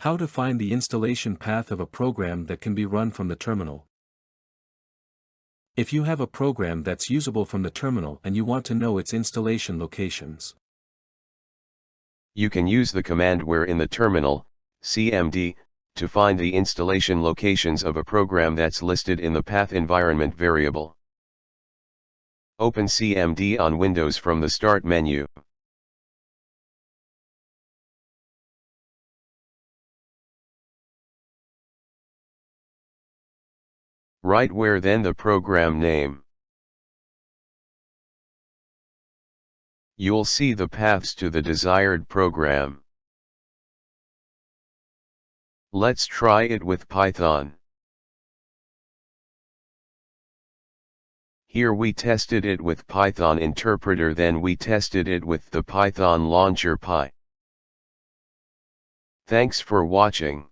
How to find the installation path of a program that can be run from the terminal. If you have a program that's usable from the terminal and you want to know its installation locations, you can use the command where in the terminal, CMD, to find the installation locations of a program that's listed in the path environment variable. Open CMD on Windows from the Start menu. Write where then the program name. You'll see the paths to the desired program. Let's try it with Python. Here we tested it with Python interpreter, then we tested it with the Python launcher Py. Thanks for watching.